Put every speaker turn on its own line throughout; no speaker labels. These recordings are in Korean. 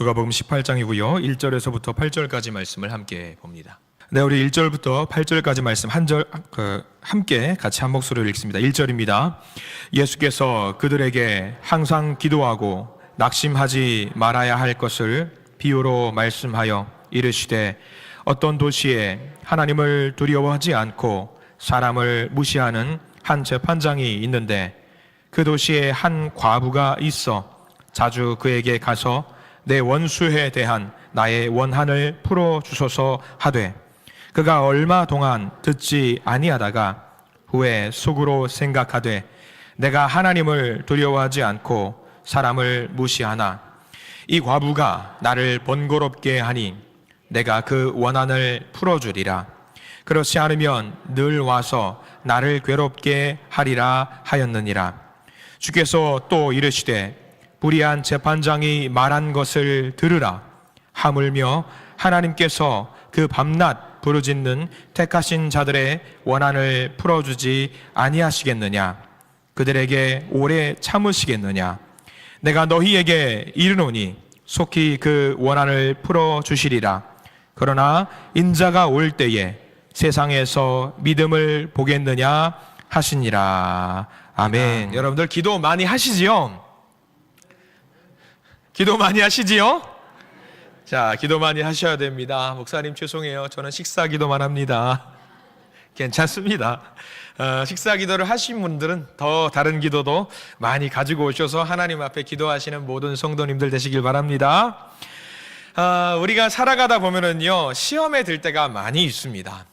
누가복음 18장이고요. 1절에서부터 8절까지 말씀을 함께 봅니다. 네, 우리 1절부터 8절까지 말씀 함께 같이 한 목소리로 읽습니다. 1절입니다. 예수께서 그들에게 항상 기도하고 낙심하지 말아야 할 것을 비유로 말씀하여 이르시되 어떤 도시에 하나님을 두려워하지 않고 사람을 무시하는 한 재판장이 있는데 그 도시에 한 과부가 있어 자주 그에게 가서 내 원수에 대한 나의 원한을 풀어주소서 하되 그가 얼마 동안 듣지 아니하다가 후에 속으로 생각하되 내가 하나님을 두려워하지 않고 사람을 무시하나 이 과부가 나를 번거롭게 하니 내가 그 원한을 풀어주리라. 그렇지 않으면 늘 와서 나를 괴롭게 하리라 하였느니라. 주께서 또 이르시되 불의한 재판장이 말한 것을 들으라. 하물며 하나님께서 그 밤낮 부르짖는 택하신 자들의 원한을 풀어주지 아니하시겠느냐? 그들에게 오래 참으시겠느냐? 내가 너희에게 이르노니 속히 그 원한을 풀어주시리라. 그러나 인자가 올 때에 세상에서 믿음을 보겠느냐 하시니라. 아멘. 여러분들 기도 많이 하시지요? 기도 많이 하시지요? 자, 기도 많이 하셔야 됩니다. 목사님 죄송해요. 저는 식사 기도만 합니다. 괜찮습니다. 식사 기도를 하신 분들은 더 다른 기도도 많이 가지고 오셔서 하나님 앞에 기도하시는 모든 성도님들 되시길 바랍니다. 우리가 살아가다 보면은요, 시험에 들 때가 많이 있습니다.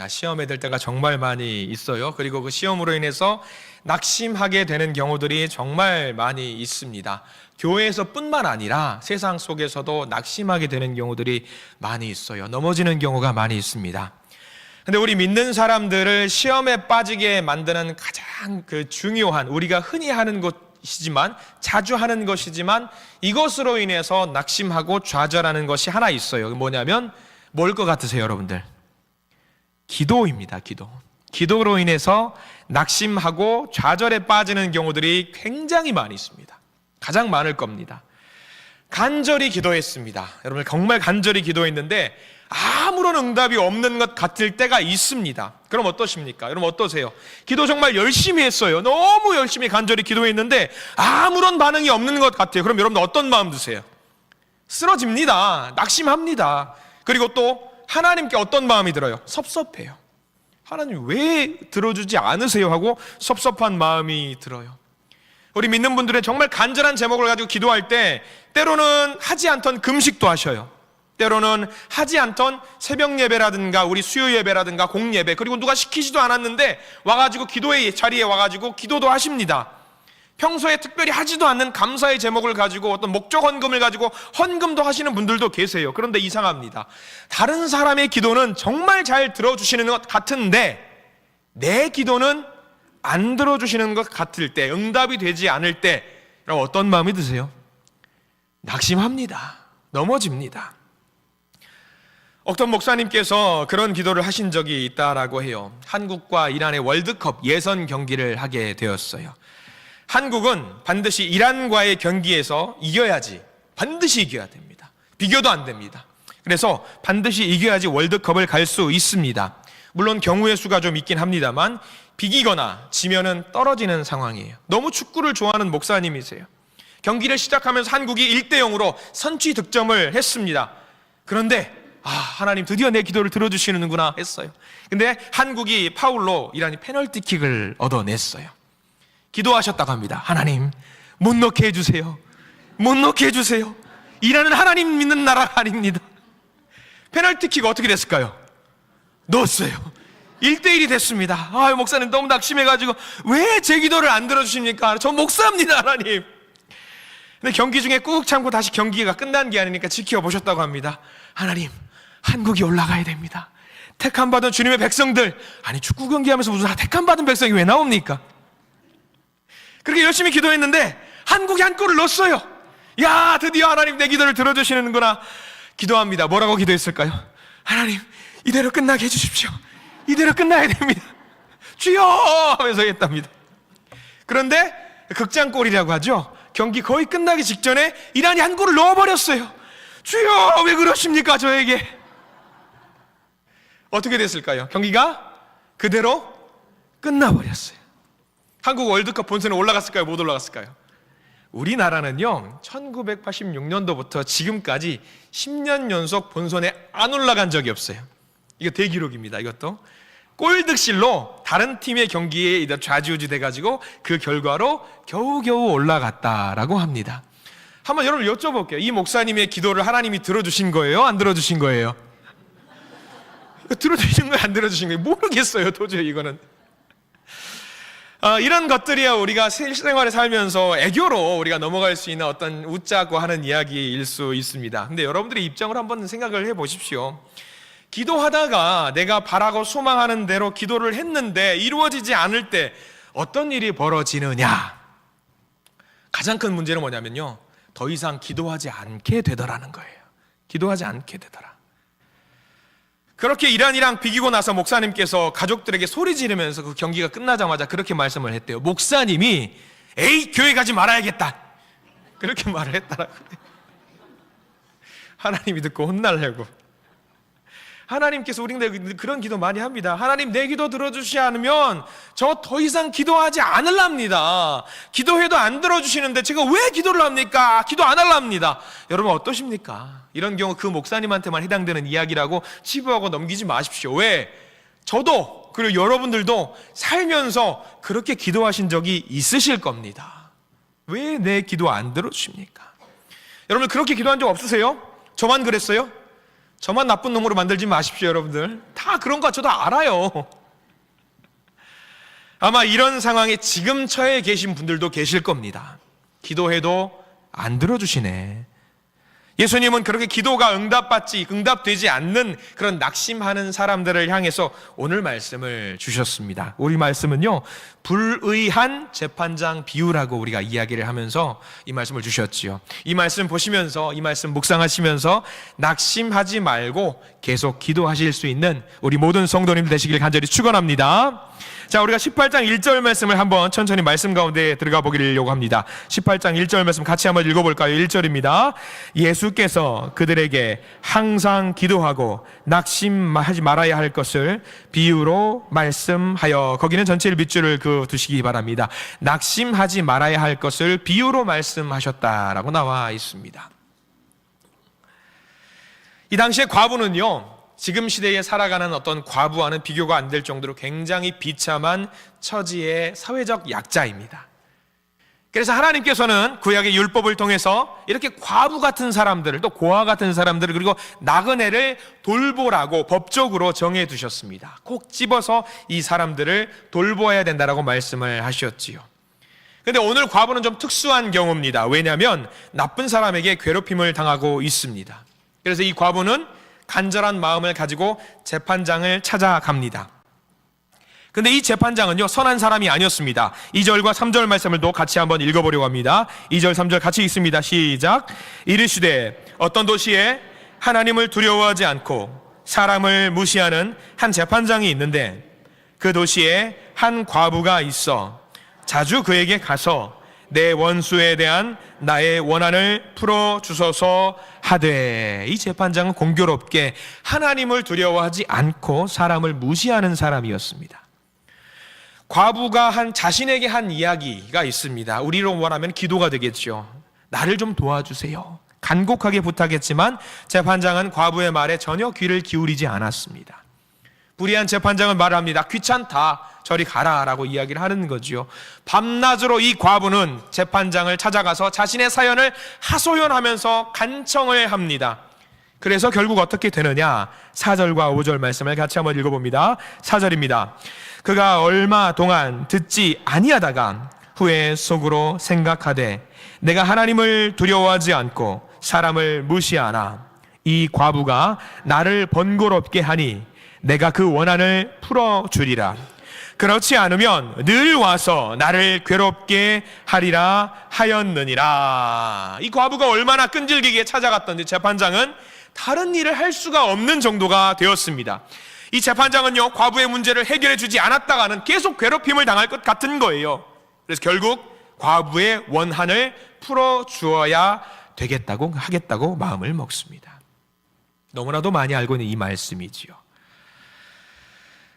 시험에 들 때가 정말 많이 있어요. 그리고 그 시험으로 인해서 낙심하게 되는 경우들이 정말 많이 있습니다. 교회에서 뿐만 아니라 세상 속에서도 낙심하게 되는 경우들이 많이 있어요. 넘어지는 경우가 많이 있습니다. 근데 우리 믿는 사람들을 시험에 빠지게 만드는 가장 중요한, 우리가 흔히 하는 것이지만, 자주 하는 것이지만, 이것으로 인해서 낙심하고 좌절하는 것이 하나 있어요. 뭐냐면 뭘 것 같으세요, 여러분들? 기도입니다. 기도로 인해서 낙심하고 좌절에 빠지는 경우들이 굉장히 많이 있습니다. 가장 많을 겁니다. 간절히 기도했습니다. 여러분 정말 간절히 기도했는데 아무런 응답이 없는 것 같을 때가 있습니다. 그럼 어떠십니까? 여러분 어떠세요? 기도 정말 열심히 했어요. 너무 열심히 간절히 기도했는데 아무런 반응이 없는 것 같아요. 그럼 여러분 어떤 마음 드세요? 쓰러집니다. 낙심합니다. 그리고 또 하나님께 어떤 마음이 들어요? 섭섭해요. 하나님 왜 들어주지 않으세요? 하고 섭섭한 마음이 들어요. 우리 믿는 분들은 정말 간절한 제목을 가지고 기도할 때 때로는 하지 않던 금식도 하셔요. 때로는 하지 않던 새벽 예배라든가 우리 수요 예배라든가 공예배, 그리고 누가 시키지도 않았는데 와가지고 기도의 자리에 와가지고 기도도 하십니다. 평소에 특별히 하지도 않는 감사의 제목을 가지고 어떤 목적 헌금을 가지고 헌금도 하시는 분들도 계세요. 그런데 이상합니다. 다른 사람의 기도는 정말 잘 들어주시는 것 같은데 내 기도는 안 들어주시는 것 같을 때, 응답이 되지 않을 때 어떤 마음이 드세요? 낙심합니다. 넘어집니다. 어떤 목사님께서 그런 기도를 하신 적이 있다라고 해요. 한국과 이란의 월드컵 예선 경기를 하게 되었어요. 한국은 반드시 이란과의 경기에서 이겨야지, 반드시 이겨야 됩니다. 비교도 안 됩니다. 그래서 반드시 이겨야지 월드컵을 갈 수 있습니다. 물론 경우의 수가 좀 있긴 합니다만 비기거나 지면은 떨어지는 상황이에요. 너무 축구를 좋아하는 목사님이세요. 경기를 시작하면서 한국이 1대0으로 선취 득점을 했습니다. 그런데 하나님 드디어 내 기도를 들어주시는구나 했어요. 근데 한국이 파울로 이란이 페널티킥을 얻어냈어요. 기도하셨다고 합니다. 하나님 못 넣게 해주세요. 못 넣게 해주세요. 이란은 하나님 믿는 나라가 아닙니다. 페널티킥 어떻게 됐을까요? 넣었어요. 1대1이 됐습니다. 목사님 너무 낙심해가지고 왜 제 기도를 안 들어주십니까? 저 목사입니다, 하나님. 근데 경기 중에 꾹 참고 다시 경기가 끝난 게 아니니까 지켜보셨다고 합니다. 하나님, 한국이 올라가야 됩니다. 택함받은 주님의 백성들. 아니 축구 경기하면서 무슨 택함받은 백성이 왜 나옵니까? 그렇게 열심히 기도했는데 한국이 한 골을 넣었어요. 야, 드디어 하나님 내 기도를 들어주시는구나. 기도합니다. 뭐라고 기도했을까요? 하나님 이대로 끝나게 해주십시오. 이대로 끝나야 됩니다. 주여 하면서 했답니다. 그런데 극장골이라고 하죠. 경기 거의 끝나기 직전에 이란이 한 골을 넣어버렸어요. 주여 왜 그러십니까 저에게? 어떻게 됐을까요? 경기가 그대로 끝나버렸어요. 한국 월드컵 본선에 올라갔을까요? 못 올라갔을까요? 우리나라는요 1986년도부터 지금까지 10년 연속 본선에 안 올라간 적이 없어요. 이거 대기록입니다. 이것도 골득실로 다른 팀의 경기에 좌지우지 돼가지고 그 결과로 겨우겨우 올라갔다라고 합니다. 한번 여러분 여쭤볼게요. 이 목사님의 기도를 하나님이 들어주신 거예요? 안 들어주신 거예요? 이거 들어주신 거예요? 안 들어주신 거예요? 모르겠어요 도저히 이거는. 이런 것들이야 우리가 실생활에 살면서 애교로 우리가 넘어갈 수 있는 어떤 웃자고 하는 이야기일 수 있습니다. 근데 여러분들의 입장을 한번 생각을 해보십시오. 기도하다가 내가 바라고 소망하는 대로 기도를 했는데 이루어지지 않을 때 어떤 일이 벌어지느냐? 가장 큰 문제는 뭐냐면요, 더 이상 기도하지 않게 되더라는 거예요. 기도하지 않게 되더라. 그렇게 이란이랑 비기고 나서 목사님께서 가족들에게 소리 지르면서 그 경기가 끝나자마자 그렇게 말씀을 했대요. 목사님이 에이 교회 가지 말아야겠다 그렇게 말을 했다라고. 하나님이 듣고 혼날려고. 하나님께서 우리가 그런 기도 많이 합니다. 하나님 내 기도 들어주시지 않으면 저 더 이상 기도하지 않으랍니다. 기도해도 안 들어주시는데 제가 왜 기도를 합니까? 기도 안 하랍니다. 여러분 어떠십니까? 이런 경우 그 목사님한테만 해당되는 이야기라고 치부하고 넘기지 마십시오. 왜? 저도 그리고 여러분들도 살면서 그렇게 기도하신 적이 있으실 겁니다. 왜 내 기도 안 들어주십니까? 여러분 그렇게 기도한 적 없으세요? 저만 그랬어요? 저만 나쁜 놈으로 만들지 마십시오. 여러분들 다 그런 거 저도 알아요. 아마 이런 상황에 지금 처해 계신 분들도 계실 겁니다. 기도해도 안 들어주시네. 예수님은 그렇게 기도가 응답되지 않는 그런 낙심하는 사람들을 향해서 오늘 말씀을 주셨습니다. 우리 말씀은요, 불의한 재판장 비유라고 우리가 이야기를 하면서 이 말씀을 주셨지요. 이 말씀 보시면서, 이 말씀 묵상하시면서 낙심하지 말고 계속 기도하실 수 있는 우리 모든 성도님 되시길 간절히 축원합니다. 자, 우리가 18장 1절 말씀을 한번 천천히 말씀 가운데 들어가 보기를 합니다. 18장 1절 말씀 같이 한번 읽어볼까요? 1절입니다. 예수께서 그들에게 항상 기도하고 낙심하지 말아야 할 것을 비유로 말씀하여, 거기는 전체를 밑줄을 두시기 바랍니다. 낙심하지 말아야 할 것을 비유로 말씀하셨다라고 나와 있습니다. 이 당시에 과부는요, 지금 시대에 살아가는 어떤 과부와는 비교가 안 될 정도로 굉장히 비참한 처지의 사회적 약자입니다. 그래서 하나님께서는 구약의 율법을 통해서 이렇게 과부 같은 사람들을, 또 고아 같은 사람들을, 그리고 나그네를 돌보라고 법적으로 정해 두셨습니다. 꼭 집어서 이 사람들을 돌보아야 된다라고 말씀을 하셨지요. 그런데 오늘 과부는 좀 특수한 경우입니다. 왜냐하면 나쁜 사람에게 괴롭힘을 당하고 있습니다. 그래서 이 과부는 간절한 마음을 가지고 재판장을 찾아갑니다. 근데 이 재판장은요, 선한 사람이 아니었습니다. 2절과 3절 말씀을 또 같이 한번 읽어보려고 합니다. 2절 3절 같이 읽습니다. 시작. 이르시되 어떤 도시에 하나님을 두려워하지 않고 사람을 무시하는 한 재판장이 있는데 그 도시에 한 과부가 있어 자주 그에게 가서 내 원수에 대한 나의 원한을 풀어주소서 하되. 이 재판장은 공교롭게 하나님을 두려워하지 않고 사람을 무시하는 사람이었습니다. 과부가 자신에게 한 이야기가 있습니다. 우리로 말하면 기도가 되겠죠. 나를 좀 도와주세요. 간곡하게 부탁했지만 재판장은 과부의 말에 전혀 귀를 기울이지 않았습니다. 불의한 재판장은 말합니다. 귀찮다, 저리 가라 라고 이야기를 하는 거지요. 밤낮으로 이 과부는 재판장을 찾아가서 자신의 사연을 하소연하면서 간청을 합니다. 그래서 결국 어떻게 되느냐, 4절과 5절 말씀을 같이 한번 읽어봅니다. 4절입니다. 그가 얼마 동안 듣지 아니하다가 후에 속으로 생각하되 내가 하나님을 두려워하지 않고 사람을 무시하나 이 과부가 나를 번거롭게 하니 내가 그 원한을 풀어주리라. 그렇지 않으면 늘 와서 나를 괴롭게 하리라 하였느니라. 이 과부가 얼마나 끈질기게 찾아갔던지 재판장은 다른 일을 할 수가 없는 정도가 되었습니다. 이 재판장은요, 과부의 문제를 해결해 주지 않았다가는 계속 괴롭힘을 당할 것 같은 거예요. 그래서 결국 과부의 원한을 풀어주어야 되겠다고 하겠다고 마음을 먹습니다. 너무나도 많이 알고 있는 이 말씀이지요.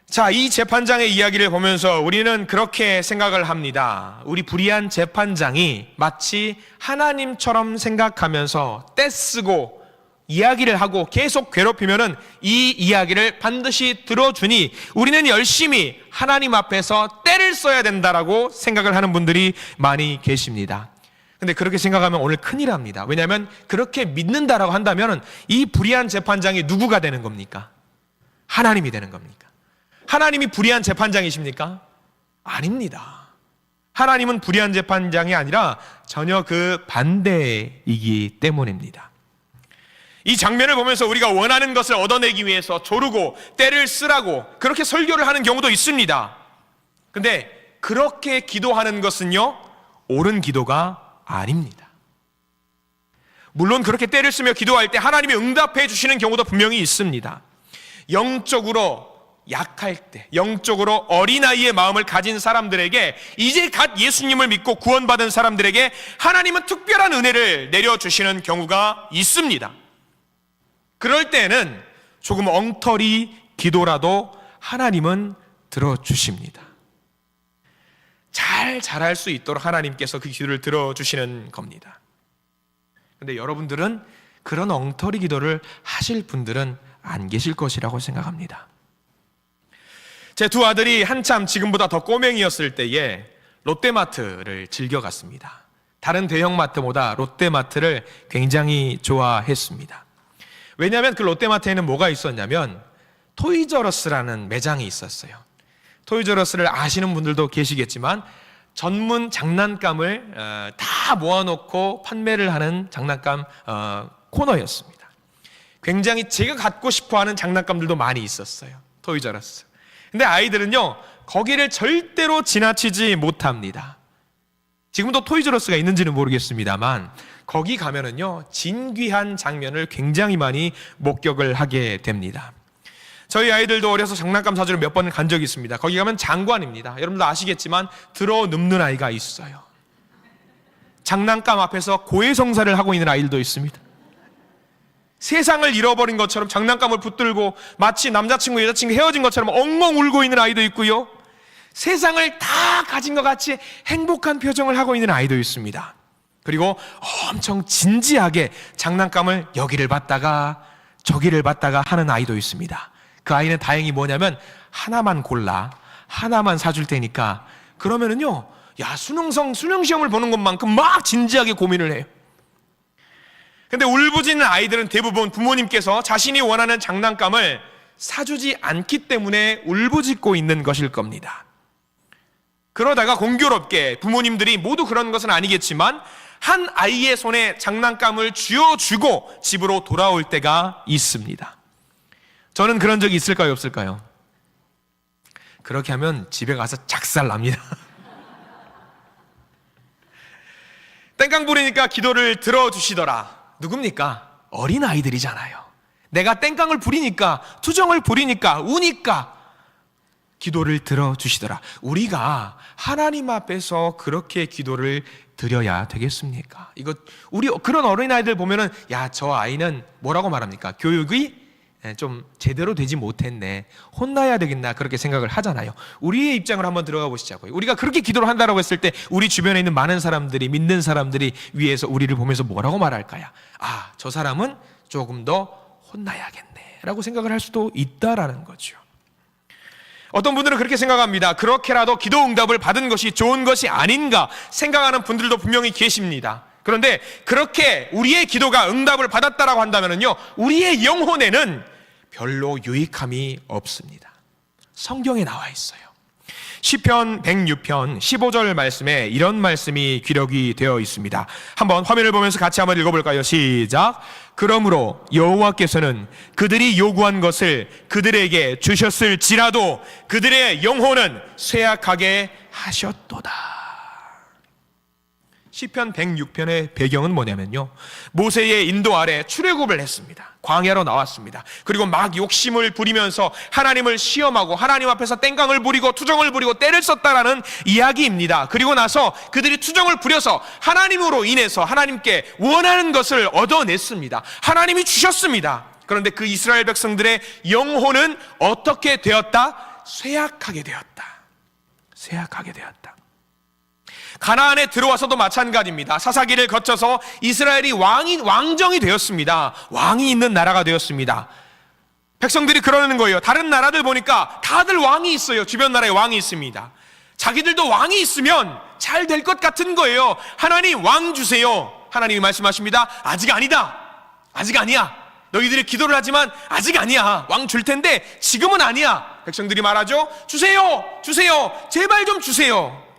자, 이 재판장의 이야기를 보면서 우리는 그렇게 생각을 합니다. 우리 불의한 재판장이 마치 하나님처럼 생각하면서 떼쓰고 이야기를 하고 계속 괴롭히면은 이 이야기를 반드시 들어주니 우리는 열심히 하나님 앞에서 떼를 써야 된다라고 생각을 하는 분들이 많이 계십니다. 근데 그렇게 생각하면 오늘 큰일 납니다. 왜냐하면 그렇게 믿는다라고 한다면 이 불의한 재판장이 누구가 되는 겁니까? 하나님이 되는 겁니까? 하나님이 불의한 재판장이십니까? 아닙니다. 하나님은 불의한 재판장이 아니라 전혀 그 반대이기 때문입니다. 이 장면을 보면서 우리가 원하는 것을 얻어내기 위해서 조르고 때를 쓰라고 그렇게 설교를 하는 경우도 있습니다. 근데 그렇게 기도하는 것은요, 옳은 기도가 아닙니다. 물론 그렇게 때를 쓰며 기도할 때 하나님이 응답해 주시는 경우도 분명히 있습니다. 영적으로 약할 때, 영적으로 어린아이의 마음을 가진 사람들에게, 이제 갓 예수님을 믿고 구원받은 사람들에게 하나님은 특별한 은혜를 내려주시는 경우가 있습니다. 그럴 때는 조금 엉터리 기도라도 하나님은 들어주십니다. 잘 자랄 수 있도록 하나님께서 그 기도를 들어주시는 겁니다. 그런데 여러분들은 그런 엉터리 기도를 하실 분들은 안 계실 것이라고 생각합니다. 제 두 아들이 한참 지금보다 더 꼬맹이였을 때에 롯데마트를 즐겨갔습니다. 다른 대형마트보다 롯데마트를 굉장히 좋아했습니다. 왜냐하면 그 롯데마트에는 뭐가 있었냐면 토이저러스라는 매장이 있었어요. 토이저러스를 아시는 분들도 계시겠지만 전문 장난감을 다 모아놓고 판매를 하는 장난감 코너였습니다. 굉장히 제가 갖고 싶어하는 장난감들도 많이 있었어요. 토이저러스. 근데 아이들은요, 거기를 절대로 지나치지 못합니다. 지금도 토이저러스가 있는지는 모르겠습니다만 거기 가면은요, 진귀한 장면을 굉장히 많이 목격을 하게 됩니다. 저희 아이들도 어려서 장난감 사주러 몇 번 간 적이 있습니다. 거기 가면 장관입니다. 여러분도 아시겠지만 들어 눕는 아이가 있어요. 장난감 앞에서 고해성사를 하고 있는 아이들도 있습니다. 세상을 잃어버린 것처럼 장난감을 붙들고 마치 남자친구 여자친구 헤어진 것처럼 엉엉 울고 있는 아이도 있고요, 세상을 다 가진 것 같이 행복한 표정을 하고 있는 아이도 있습니다. 그리고 엄청 진지하게 장난감을 여기를 봤다가 저기를 봤다가 하는 아이도 있습니다. 그 아이는 다행히 뭐냐면 하나만 골라, 하나만 사줄 테니까, 그러면은요, 야, 수능 시험을 보는 것만큼 막 진지하게 고민을 해요. 근데 울부짖는 아이들은 대부분 부모님께서 자신이 원하는 장난감을 사주지 않기 때문에 울부짖고 있는 것일 겁니다. 그러다가 공교롭게 부모님들이 모두 그런 것은 아니겠지만 한 아이의 손에 장난감을 쥐어주고 집으로 돌아올 때가 있습니다. 저는 그런 적이 있을까요, 없을까요? 그렇게 하면 집에 가서 작살납니다. 땡깡 부리니까 기도를 들어주시더라. 누굽니까? 어린아이들이잖아요. 내가 땡깡을 부리니까, 투정을 부리니까, 우니까 기도를 들어주시더라. 우리가 하나님 앞에서 그렇게 기도를 드려야 되겠습니까? 우리 그런 어린아이들 보면은, 야, 저 아이는 뭐라고 말합니까? 교육이 좀 제대로 되지 못했네, 혼나야 되겠나, 그렇게 생각을 하잖아요. 우리의 입장을 한번 들어가 보시자고요. 우리가 그렇게 기도를 한다라고 했을 때 우리 주변에 있는 많은 사람들이, 믿는 사람들이 위에서 우리를 보면서 뭐라고 말할까요? 아, 저 사람은 조금 더 혼나야겠네 라고 생각을 할 수도 있다라는 거죠. 어떤 분들은 그렇게 생각합니다. 그렇게라도 기도 응답을 받은 것이 좋은 것이 아닌가 생각하는 분들도 분명히 계십니다. 그런데 그렇게 우리의 기도가 응답을 받았다라고 한다면요, 우리의 영혼에는 별로 유익함이 없습니다. 성경에 나와 있어요. 시편 106편 15절 말씀에 이런 말씀이 기록이 되어 있습니다. 한번 화면을 보면서 같이 한번 읽어볼까요? 시작. 그러므로 여호와께서는 그들이 요구한 것을 그들에게 주셨을지라도 그들의 영혼은 쇠약하게 하셨도다. 시편 106편의 배경은 뭐냐면요, 모세의 인도 아래 출애굽을 했습니다. 광야로 나왔습니다. 그리고 막 욕심을 부리면서 하나님을 시험하고 하나님 앞에서 땡깡을 부리고 투정을 부리고 때를 썼다라는 이야기입니다. 그리고 나서 그들이 투정을 부려서 하나님으로 인해서 하나님께 원하는 것을 얻어냈습니다. 하나님이 주셨습니다. 그런데 그 이스라엘 백성들의 영혼은 어떻게 되었다? 쇠약하게 되었다. 쇠약하게 되었다. 가나안에 들어와서도 마찬가지입니다. 사사기를 거쳐서 이스라엘이 왕정이 되었습니다. 왕이 있는 나라가 되었습니다. 백성들이 그러는 거예요. 다른 나라들 보니까 다들 왕이 있어요. 주변 나라에 왕이 있습니다. 자기들도 왕이 있으면 잘 될 것 같은 거예요. 하나님 왕 주세요. 하나님이 말씀하십니다. 아직 아니다. 아직 아니야. 너희들이 기도를 하지만 아직 아니야. 왕 줄 텐데 지금은 아니야. 백성들이 말하죠. 주세요. 주세요. 제발 좀 주세요.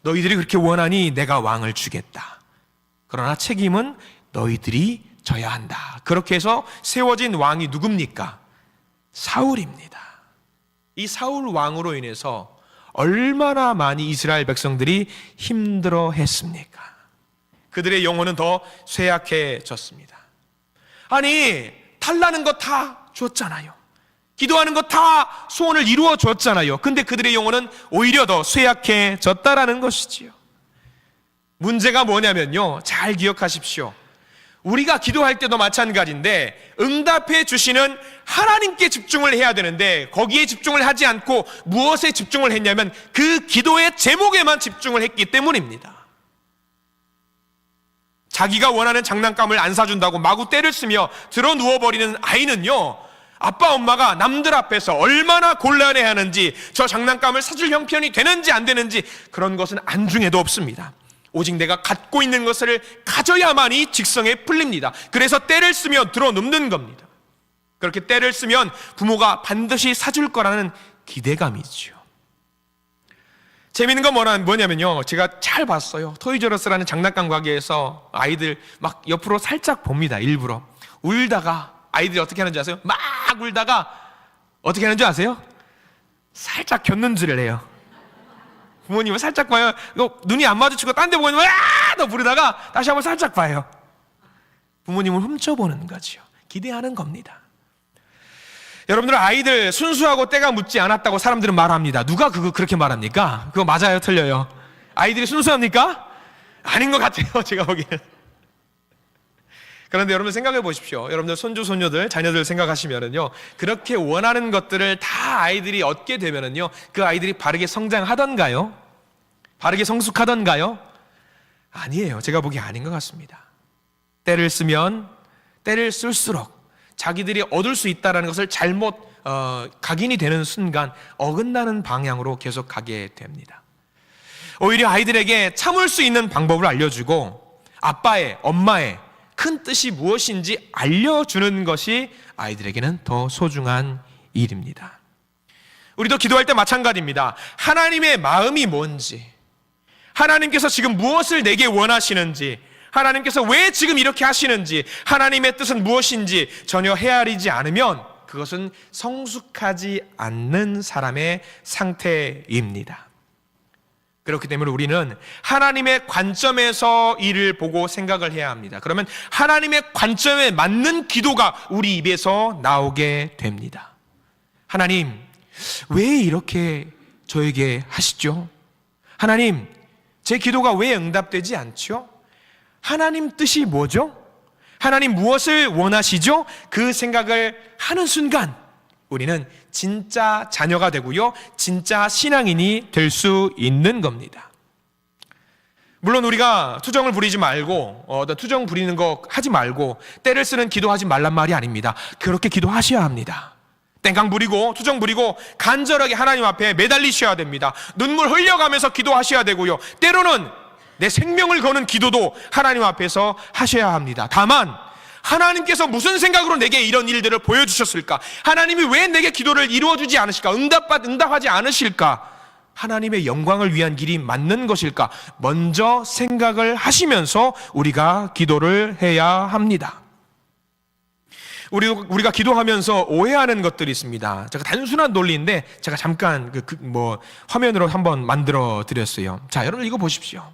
너희들이 그렇게 원하니 내가 왕을 주겠다. 그러나 책임은 너희들이 져야 한다. 그렇게 해서 세워진 왕이 누굽니까? 사울입니다. 이 사울 왕으로 인해서 얼마나 많이 이스라엘 백성들이 힘들어했습니까? 그들의 영혼은 더 쇠약해졌습니다. 아니, 달라는 거 다 줬잖아요. 기도하는 거 다 소원을 이루어 줬잖아요. 근데 그들의 영혼은 오히려 더 쇠약해졌다라는 것이지요. 문제가 뭐냐면요, 잘 기억하십시오. 우리가 기도할 때도 마찬가지인데 응답해 주시는 하나님께 집중을 해야 되는데 거기에 집중을 하지 않고 무엇에 집중을 했냐면 그 기도의 제목에만 집중을 했기 때문입니다. 자기가 원하는 장난감을 안 사준다고 마구 때를 쓰며 들어 누워버리는 아이는요, 아빠 엄마가 남들 앞에서 얼마나 곤란해하는지, 저 장난감을 사줄 형편이 되는지 안 되는지 그런 것은 안중에도 없습니다. 오직 내가 갖고 있는 것을 가져야만이 직성에 풀립니다. 그래서 때를 쓰면 들어 눕는 겁니다. 그렇게 때를 쓰면 부모가 반드시 사줄 거라는 기대감이죠. 재미있는 건 뭐냐면요, 제가 잘 봤어요. 토이저러스라는 장난감 가게에서 아이들 막 옆으로 살짝 봅니다. 일부러 울다가 아이들이 어떻게 하는지 아세요? 막 울다가 어떻게 하는지 아세요? 살짝 곁눈질을 해요. 부모님은 살짝 봐요. 이거 눈이 안 마주치고 딴 데 보고 와! 너 부르다가 다시 한번 살짝 봐요. 부모님을 훔쳐보는 거죠. 기대하는 겁니다. 여러분들, 아이들 순수하고 때가 묻지 않았다고 사람들은 말합니다. 누가 그렇게 말합니까? 그거 맞아요, 틀려요? 아이들이 순수합니까? 아닌 것 같아요, 제가 보기에는. 그런데 여러분 생각해 보십시오. 여러분들 손주, 손녀들, 자녀들 생각하시면은요, 그렇게 원하는 것들을 다 아이들이 얻게 되면은요, 그 아이들이 바르게 성장하던가요? 바르게 성숙하던가요? 아니에요. 제가 보기에 아닌 것 같습니다. 때를 쓰면 때를 쓸수록 자기들이 얻을 수 있다는 것을 잘못 각인이 되는 순간 어긋나는 방향으로 계속 가게 됩니다. 오히려 아이들에게 참을 수 있는 방법을 알려주고 아빠의, 엄마의 큰 뜻이 무엇인지 알려주는 것이 아이들에게는 더 소중한 일입니다. 우리도 기도할 때 마찬가지입니다. 하나님의 마음이 뭔지, 하나님께서 지금 무엇을 내게 원하시는지, 하나님께서 왜 지금 이렇게 하시는지, 하나님의 뜻은 무엇인지 전혀 헤아리지 않으면 그것은 성숙하지 않는 사람의 상태입니다. 그렇기 때문에 우리는 하나님의 관점에서 이를 보고 생각을 해야 합니다. 그러면 하나님의 관점에 맞는 기도가 우리 입에서 나오게 됩니다. 하나님, 왜 이렇게 저에게 하시죠? 하나님, 제 기도가 왜 응답되지 않죠? 하나님 뜻이 뭐죠? 하나님 무엇을 원하시죠? 그 생각을 하는 순간 우리는 진짜 자녀가 되고요, 진짜 신앙인이 될 수 있는 겁니다. 물론 우리가 투정을 부리지 말고 투정 부리는 거 하지 말고 때를 쓰는 기도하지 말란 말이 아닙니다. 그렇게 기도하셔야 합니다. 땡깡 부리고 투정 부리고 간절하게 하나님 앞에 매달리셔야 됩니다. 눈물 흘려가면서 기도하셔야 되고요, 때로는 내 생명을 거는 기도도 하나님 앞에서 하셔야 합니다. 다만 하나님께서 무슨 생각으로 내게 이런 일들을 보여주셨을까? 하나님이 왜 내게 기도를 이루어주지 않으실까? 응답하지 않으실까? 하나님의 영광을 위한 길이 맞는 것일까? 먼저 생각을 하시면서 우리가 기도를 해야 합니다. 우리가 기도하면서 오해하는 것들이 있습니다. 제가 단순한 논리인데 제가 잠깐 화면으로 한번 만들어 드렸어요. 자, 여러분 이거 보십시오.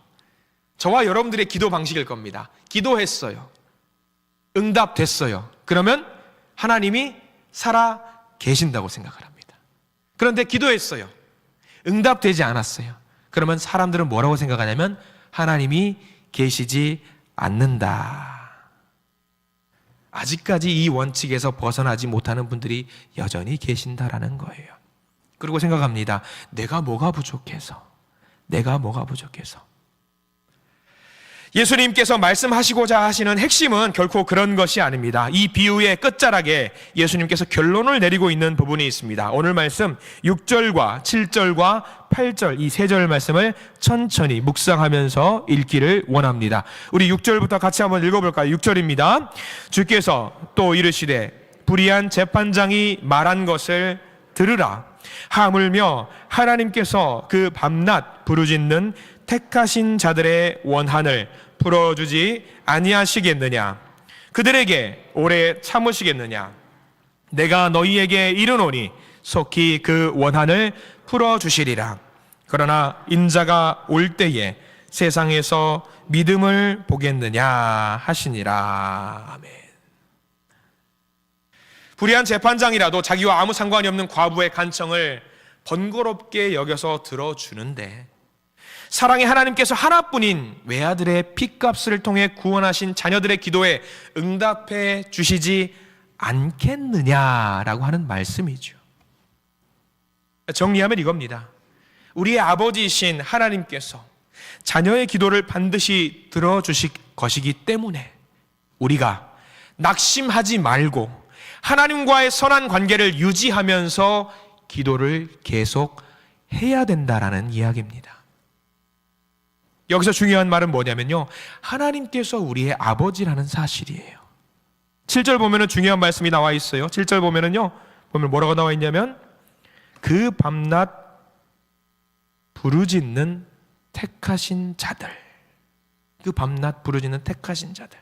저와 여러분들의 기도 방식일 겁니다. 기도했어요. 응답됐어요. 그러면 하나님이 살아 계신다고 생각을 합니다. 그런데 기도했어요. 응답되지 않았어요. 그러면 사람들은 뭐라고 생각하냐면 하나님이 계시지 않는다. 아직까지 이 원칙에서 벗어나지 못하는 분들이 여전히 계신다라는 거예요. 그리고 생각합니다. 내가 뭐가 부족해서. 예수님께서 말씀하시고자 하시는 핵심은 결코 그런 것이 아닙니다. 이 비유의 끝자락에 예수님께서 결론을 내리고 있는 부분이 있습니다. 오늘 말씀 6절과 7절과 8절 이 세 절 말씀을 천천히 묵상하면서 읽기를 원합니다. 우리 6절부터 같이 한번 읽어볼까요? 6절입니다. 주께서 또 이르시되 불의한 재판장이 말한 것을 들으라. 하물며 하나님께서 그 밤낮 부르짖는 택하신 자들의 원한을 풀어주지 아니하시겠느냐? 그들에게 오래 참으시겠느냐? 내가 너희에게 이르노니 속히 그 원한을 풀어주시리라. 그러나 인자가 올 때에 세상에서 믿음을 보겠느냐 하시니라. 아멘. 불의한 재판장이라도 자기와 아무 상관이 없는 과부의 간청을 번거롭게 여겨서 들어주는데 사랑의 하나님께서 하나뿐인 외아들의 핏값을 통해 구원하신 자녀들의 기도에 응답해 주시지 않겠느냐라고 하는 말씀이죠. 정리하면 이겁니다. 우리의 아버지이신 하나님께서 자녀의 기도를 반드시 들어주실 것이기 때문에 우리가 낙심하지 말고 하나님과의 선한 관계를 유지하면서 기도를 계속 해야 된다라는 이야기입니다. 여기서 중요한 말은 뭐냐면요, 하나님께서 우리의 아버지라는 사실이에요. 7절 보면은 중요한 말씀이 나와 있어요. 7절 보면은요, 보면 뭐라고 나와 있냐면 그 밤낮 부르짖는 택하신 자들. 그 밤낮 부르짖는 택하신 자들.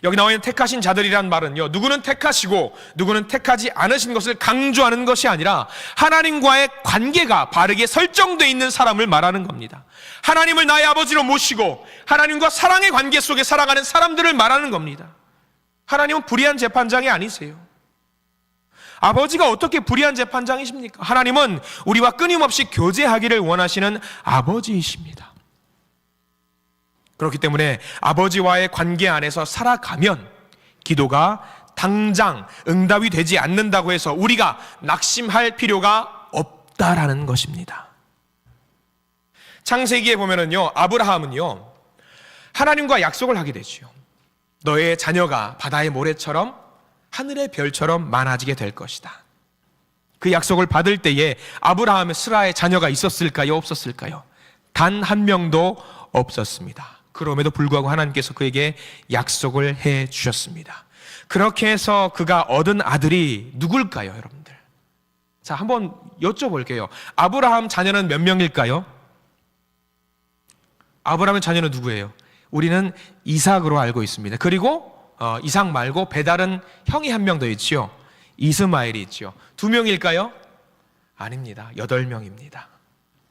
여기 나와 있는 택하신 자들이란 말은요, 누구는 택하시고 누구는 택하지 않으신 것을 강조하는 것이 아니라 하나님과의 관계가 바르게 설정되어 있는 사람을 말하는 겁니다. 하나님을 나의 아버지로 모시고 하나님과 사랑의 관계 속에 살아가는 사람들을 말하는 겁니다. 하나님은 불의한 재판장이 아니세요. 아버지가 어떻게 불의한 재판장이십니까? 하나님은 우리와 끊임없이 교제하기를 원하시는 아버지이십니다. 그렇기 때문에 아버지와의 관계 안에서 살아가면 기도가 당장 응답이 되지 않는다고 해서 우리가 낙심할 필요가 없다라는 것입니다. 창세기에 보면은요, 아브라함은요, 하나님과 약속을 하게 되죠. 너의 자녀가 바다의 모래처럼 하늘의 별처럼 많아지게 될 것이다. 그 약속을 받을 때에 아브라함의 스라의 자녀가 있었을까요? 없었을까요? 단 한 명도 없었습니다. 그럼에도 불구하고 하나님께서 그에게 약속을 해 주셨습니다. 그렇게 해서 그가 얻은 아들이 누굴까요, 여러분들? 자, 한번 여쭤볼게요. 아브라함 자녀는 몇 명일까요? 아브라함의 자녀는 누구예요? 우리는 이삭으로 알고 있습니다. 그리고 이삭 말고 배다른 형이 한 명 더 있지요. 이스마엘이 있죠. 2명일까요? 아닙니다. 8명입니다.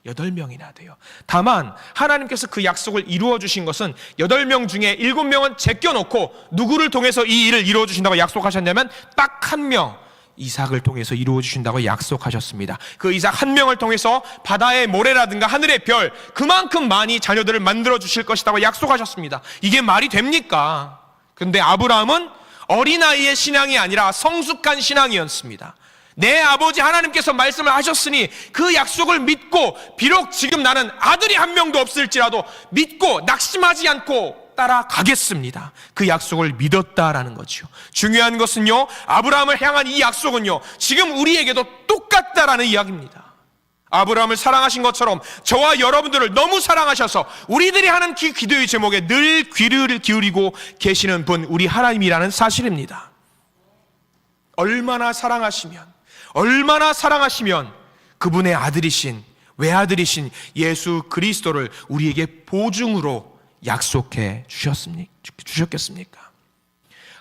8명이나 돼요. 다만 하나님께서 그 약속을 이루어 주신 것은 8명 중에 7명은 제껴놓고 누구를 통해서 이 일을 이루어 주신다고 약속하셨냐면 딱 한 명, 이삭을 통해서 이루어 주신다고 약속하셨습니다. 그 이삭 한 명을 통해서 바다의 모래라든가 하늘의 별, 그만큼 많이 자녀들을 만들어 주실 것이라고 약속하셨습니다. 이게 말이 됩니까? 근데 아브라함은 어린아이의 신앙이 아니라 성숙한 신앙이었습니다. 내 아버지 하나님께서 말씀을 하셨으니 그 약속을 믿고 비록 지금 나는 아들이 한 명도 없을지라도 믿고 낙심하지 않고 따라가겠습니다. 그 약속을 믿었다라는 거죠. 중요한 것은요, 아브라함을 향한 이 약속은요, 지금 우리에게도 똑같다라는 이야기입니다. 아브라함을 사랑하신 것처럼 저와 여러분들을 너무 사랑하셔서 우리들이 하는 기도의 제목에 늘 귀를 기울이고 계시는 분, 우리 하나님이라는 사실입니다. 얼마나 사랑하시면 그분의 아들이신, 외아들이신 예수 그리스도를 우리에게 보증으로 약속해 주셨겠습니까?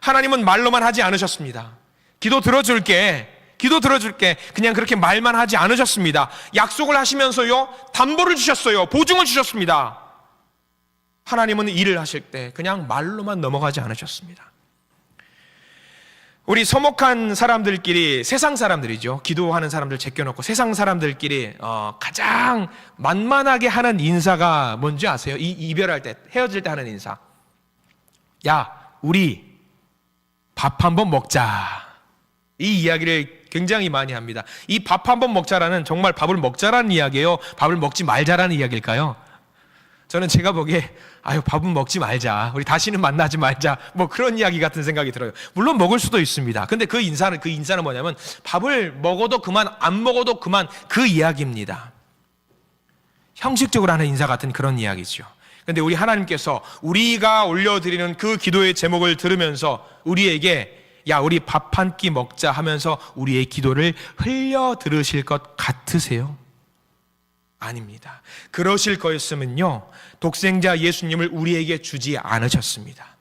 하나님은 말로만 하지 않으셨습니다. 기도 들어줄게, 기도 들어줄게. 그냥 그렇게 말만 하지 않으셨습니다. 약속을 하시면서요, 담보를 주셨어요. 보증을 주셨습니다. 하나님은 일을 하실 때 그냥 말로만 넘어가지 않으셨습니다. 우리 서목한 사람들끼리, 세상 사람들이죠. 기도하는 사람들 제껴놓고 세상 사람들끼리 가장 만만하게 하는 인사가 뭔지 아세요? 이별할 때, 헤어질 때 하는 인사. 야, 우리 밥 한번 먹자. 이 이야기를 굉장히 많이 합니다. 이 밥 한번 먹자라는, 정말 밥을 먹자라는 이야기예요? 밥을 먹지 말자라는 이야기일까요? 저는 제가 보기에 밥은 먹지 말자, 우리 다시는 만나지 말자, 뭐 그런 이야기 같은 생각이 들어요. 물론 먹을 수도 있습니다. 근데 그 인사는 뭐냐면 밥을 먹어도 그만, 안 먹어도 그만, 그 이야기입니다. 형식적으로 하는 인사 같은 그런 이야기죠. 근데 우리 하나님께서 우리가 올려드리는 그 기도의 제목을 들으면서 우리에게 야, 우리 밥 한 끼 먹자 하면서 우리의 기도를 흘려 들으실 것 같으세요? 아닙니다. 그러실 거였으면요, 독생자 예수님을 우리에게 주지 않으셨습니다.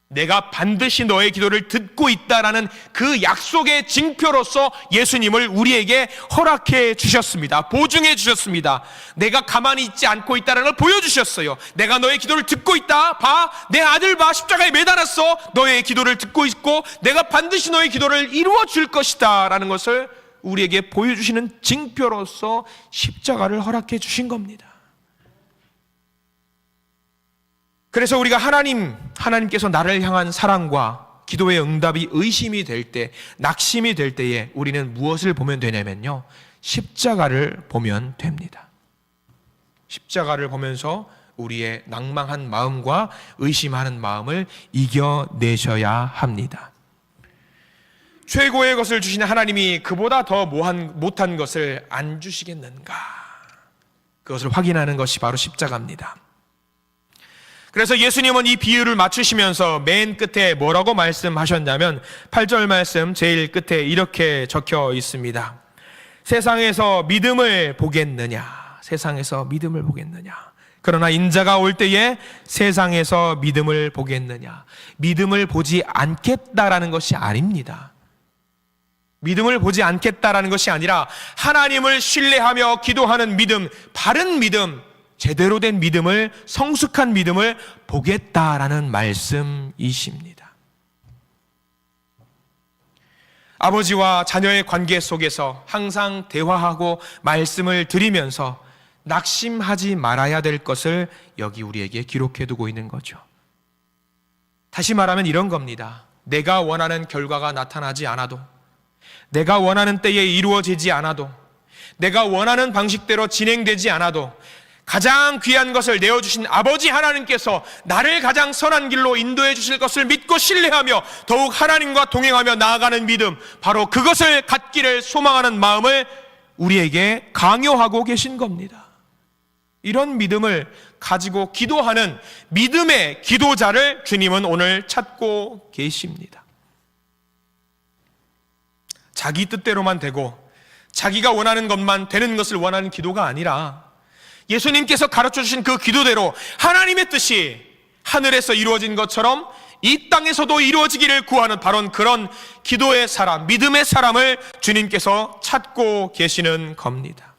내가 반드시 너의 기도를 듣고 있다라는 그 약속의 징표로서 예수님을 우리에게 허락해 주셨습니다. 보증해 주셨습니다. 내가 가만히 있지 않고 있다는 걸 보여주셨어요. 내가 너의 기도를 듣고 있다. 봐, 내 아들 봐, 십자가에 매달았어. 너의 기도를 듣고 있고 내가 반드시 너의 기도를 이루어 줄 것이다 라는 것을 우리에게 보여주시는 징표로서 십자가를 허락해 주신 겁니다. 그래서 우리가 하나님께서 나를 향한 사랑과 기도의 응답이 의심이 될 때, 낙심이 될 때에 우리는 무엇을 보면 되냐면요, 십자가를 보면 됩니다. 십자가를 보면서 우리의 낭망한 마음과 의심하는 마음을 이겨내셔야 합니다. 최고의 것을 주신 하나님이 그보다 더 못한 것을 안 주시겠는가? 그것을 확인하는 것이 바로 십자가입니다. 그래서 예수님은 이 비유를 맞추시면서 맨 끝에 뭐라고 말씀하셨냐면 8절 말씀 제일 끝에 이렇게 적혀 있습니다. 세상에서 믿음을 보겠느냐? 세상에서 믿음을 보겠느냐? 그러나 인자가 올 때에 세상에서 믿음을 보겠느냐? 믿음을 보지 않겠다라는 것이 아닙니다. 믿음을 보지 않겠다라는 것이 아니라 하나님을 신뢰하며 기도하는 믿음, 바른 믿음, 제대로 된 믿음을, 성숙한 믿음을 보겠다라는 말씀이십니다. 아버지와 자녀의 관계 속에서 항상 대화하고 말씀을 드리면서 낙심하지 말아야 될 것을 여기 우리에게 기록해두고 있는 거죠. 다시 말하면 이런 겁니다. 내가 원하는 결과가 나타나지 않아도, 내가 원하는 때에 이루어지지 않아도, 내가 원하는 방식대로 진행되지 않아도 가장 귀한 것을 내어주신 아버지 하나님께서 나를 가장 선한 길로 인도해 주실 것을 믿고 신뢰하며 더욱 하나님과 동행하며 나아가는 믿음, 바로 그것을 갖기를 소망하는 마음을 우리에게 강요하고 계신 겁니다. 이런 믿음을 가지고 기도하는 믿음의 기도자를 주님은 오늘 찾고 계십니다. 자기 뜻대로만 되고 자기가 원하는 것만 되는 것을 원하는 기도가 아니라 예수님께서 가르쳐주신 그 기도대로 하나님의 뜻이 하늘에서 이루어진 것처럼 이 땅에서도 이루어지기를 구하는 바로 그런 기도의 사람, 믿음의 사람을 주님께서 찾고 계시는 겁니다.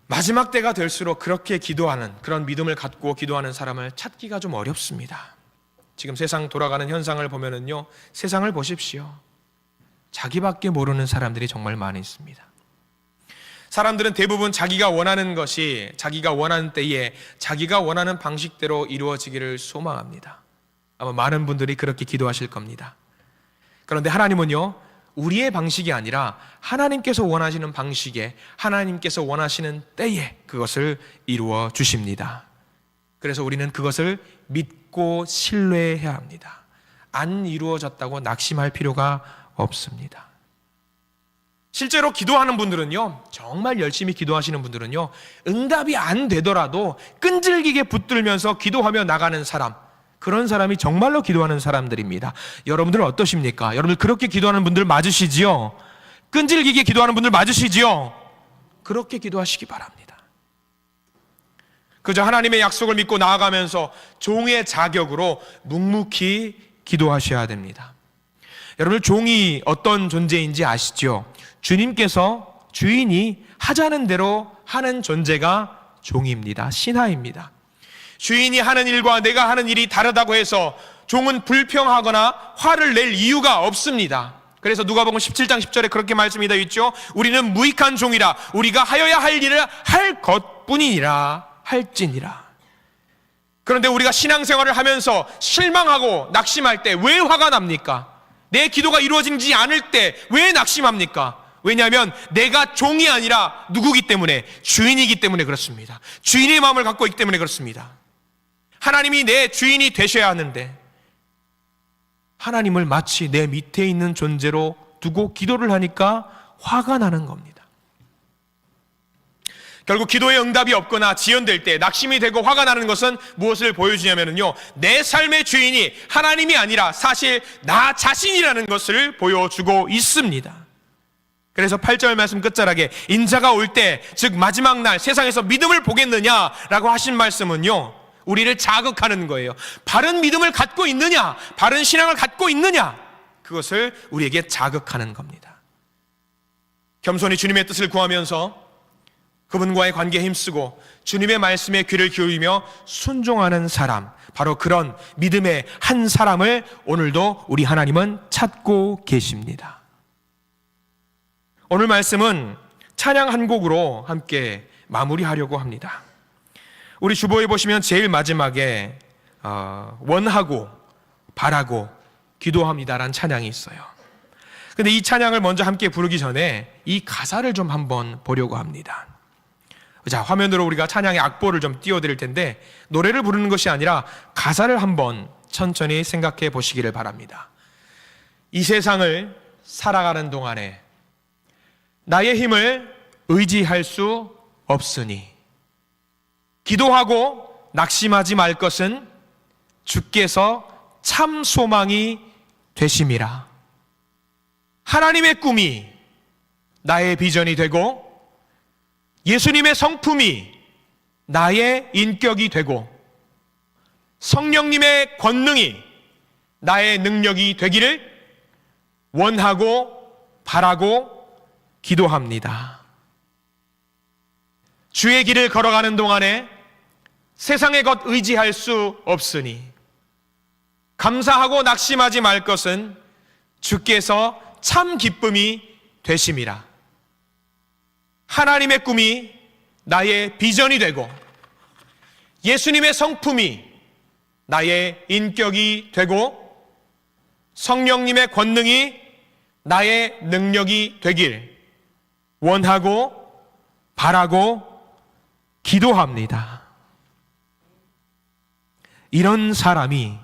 마지막 때가 될수록 그렇게 기도하는, 그런 믿음을 갖고 기도하는 사람을 찾기가 좀 어렵습니다. 지금 세상 돌아가는 현상을 보면은요, 세상을 보십시오. 자기밖에 모르는 사람들이 정말 많이 있습니다. 사람들은 대부분 자기가 원하는 것이 자기가 원하는 때에 자기가 원하는 방식대로 이루어지기를 소망합니다. 아마 많은 분들이 그렇게 기도하실 겁니다. 그런데 하나님은요, 우리의 방식이 아니라 하나님께서 원하시는 방식에, 하나님께서 원하시는 때에 그것을 이루어 주십니다. 그래서 우리는 그것을 믿고 신뢰해야 합니다. 안 이루어졌다고 낙심할 필요가 없습니다. 실제로 기도하는 분들은요, 정말 열심히 기도하시는 분들은요, 응답이 안 되더라도 끈질기게 붙들면서 기도하며 나가는 사람, 그런 사람이 정말로 기도하는 사람들입니다. 여러분들은 어떠십니까? 여러분들 그렇게 기도하는 분들 맞으시지요? 끈질기게 기도하는 분들 맞으시지요? 그렇게 기도하시기 바랍니다. 그저 하나님의 약속을 믿고 나아가면서 종의 자격으로 묵묵히 기도하셔야 됩니다. 여러분, 종이 어떤 존재인지 아시죠? 주님께서, 주인이 하자는 대로 하는 존재가 종입니다. 신하입니다. 주인이 하는 일과 내가 하는 일이 다르다고 해서 종은 불평하거나 화를 낼 이유가 없습니다. 그래서 누가복음 17장 10절에 그렇게 말씀이 되어 있죠. 우리는 무익한 종이라 우리가 하여야 할 일을 할 것뿐이니라 할지니라. 그런데 우리가 신앙생활을 하면서 실망하고 낙심할 때 왜 화가 납니까? 내 기도가 이루어지지 않을 때 왜 낙심합니까? 왜냐하면 내가 종이 아니라 누구기 때문에, 주인이기 때문에 그렇습니다. 주인의 마음을 갖고 있기 때문에 그렇습니다. 하나님이 내 주인이 되셔야 하는데 하나님을 마치 내 밑에 있는 존재로 두고 기도를 하니까 화가 나는 겁니다. 결국 기도의 응답이 없거나 지연될 때 낙심이 되고 화가 나는 것은 무엇을 보여주냐면요, 내 삶의 주인이 하나님이 아니라 사실 나 자신이라는 것을 보여주고 있습니다. 그래서 8절 말씀 끝자락에 인자가 올 때, 즉 마지막 날 세상에서 믿음을 보겠느냐라고 하신 말씀은요, 우리를 자극하는 거예요. 바른 믿음을 갖고 있느냐, 바른 신앙을 갖고 있느냐, 그것을 우리에게 자극하는 겁니다. 겸손히 주님의 뜻을 구하면서 그분과의 관계에 힘쓰고 주님의 말씀에 귀를 기울이며 순종하는 사람, 바로 그런 믿음의 한 사람을 오늘도 우리 하나님은 찾고 계십니다. 오늘 말씀은 찬양 한 곡으로 함께 마무리하려고 합니다. 우리 주보에 보시면 제일 마지막에 원하고 바라고 기도합니다라는 찬양이 있어요. 근데 이 찬양을 먼저 함께 부르기 전에 이 가사를 좀 한번 보려고 합니다. 자, 화면으로 우리가 찬양의 악보를 좀 띄워드릴 텐데, 노래를 부르는 것이 아니라 가사를 한번 천천히 생각해 보시기를 바랍니다. 이 세상을 살아가는 동안에 나의 힘을 의지할 수 없으니 기도하고 낙심하지 말 것은 주께서 참 소망이 되심이라. 하나님의 꿈이 나의 비전이 되고 예수님의 성품이 나의 인격이 되고 성령님의 권능이 나의 능력이 되기를 원하고 바라고 기도합니다. 주의 길을 걸어가는 동안에 세상의 것 의지할 수 없으니 감사하고 낙심하지 말 것은 주께서 참 기쁨이 되심이라. 하나님의 꿈이 나의 비전이 되고 예수님의 성품이 나의 인격이 되고 성령님의 권능이 나의 능력이 되길 원하고 바라고 기도합니다. 이런 사람이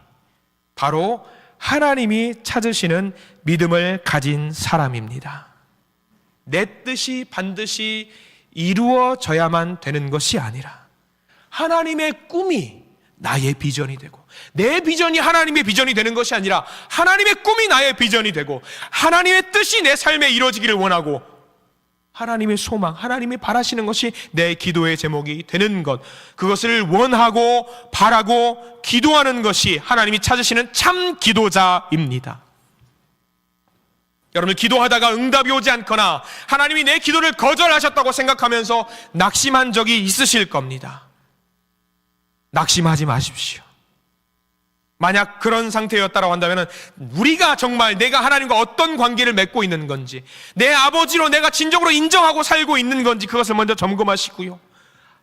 바로 하나님이 찾으시는 믿음을 가진 사람입니다. 내 뜻이 반드시 이루어져야만 되는 것이 아니라 하나님의 꿈이 나의 비전이 되고 내 비전이 하나님의 비전이 되는 것이 아니라 하나님의 꿈이 나의 비전이 되고 하나님의 뜻이 내 삶에 이루어지기를 원하고 하나님의 소망, 하나님이 바라시는 것이 내 기도의 제목이 되는 것, 그것을 원하고 바라고 기도하는 것이 하나님이 찾으시는 참 기도자입니다. 여러분, 기도하다가 응답이 오지 않거나 하나님이 내 기도를 거절하셨다고 생각하면서 낙심한 적이 있으실 겁니다. 낙심하지 마십시오. 만약 그런 상태였다고 한다면 우리가 정말 내가 하나님과 어떤 관계를 맺고 있는 건지, 내 아버지로 내가 진정으로 인정하고 살고 있는 건지 그것을 먼저 점검하시고요.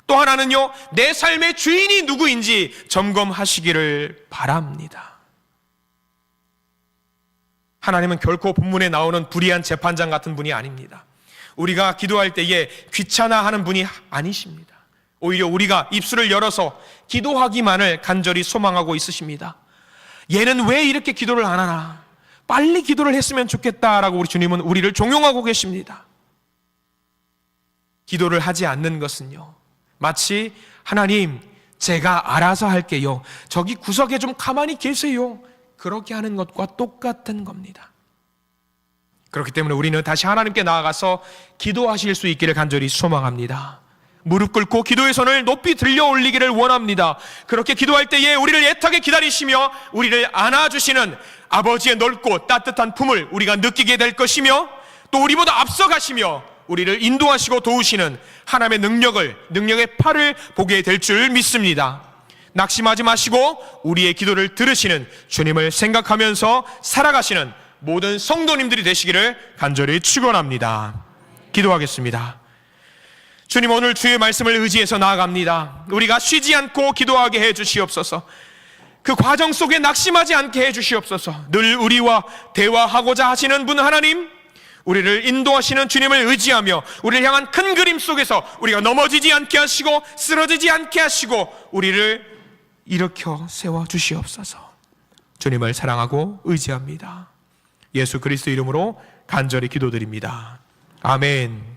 또 하나는요, 내 삶의 주인이 누구인지 점검하시기를 바랍니다. 하나님은 결코 본문에 나오는 불의한 재판장 같은 분이 아닙니다. 우리가 기도할 때에 귀찮아하는 분이 아니십니다. 오히려 우리가 입술을 열어서 기도하기만을 간절히 소망하고 있으십니다. 얘는 왜 이렇게 기도를 안 하나? 빨리 기도를 했으면 좋겠다라고 우리 주님은 우리를 종용하고 계십니다. 기도를 하지 않는 것은요, 마치 하나님 제가 알아서 할게요, 저기 구석에 좀 가만히 계세요, 그렇게 하는 것과 똑같은 겁니다. 그렇기 때문에 우리는 다시 하나님께 나아가서 기도하실 수 있기를 간절히 소망합니다. 무릎 꿇고 기도의 손을 높이 들려 올리기를 원합니다. 그렇게 기도할 때에 우리를 애타게 기다리시며 우리를 안아주시는 아버지의 넓고 따뜻한 품을 우리가 느끼게 될 것이며, 또 우리보다 앞서가시며 우리를 인도하시고 도우시는 하나님의 능력의 팔을 보게 될 줄 믿습니다. 낙심하지 마시고 우리의 기도를 들으시는 주님을 생각하면서 살아가시는 모든 성도님들이 되시기를 간절히 축원합니다. 기도하겠습니다. 주님, 오늘 주의 말씀을 의지해서 나아갑니다. 우리가 쉬지 않고 기도하게 해 주시옵소서. 그 과정 속에 낙심하지 않게 해 주시옵소서. 늘 우리와 대화하고자 하시는 분 하나님, 우리를 인도하시는 주님을 의지하며 우리를 향한 큰 그림 속에서 우리가 넘어지지 않게 하시고 쓰러지지 않게 하시고 우리를 일으켜 세워 주시옵소서. 주님을 사랑하고 의지합니다. 예수 그리스도 이름으로 간절히 기도드립니다. 아멘.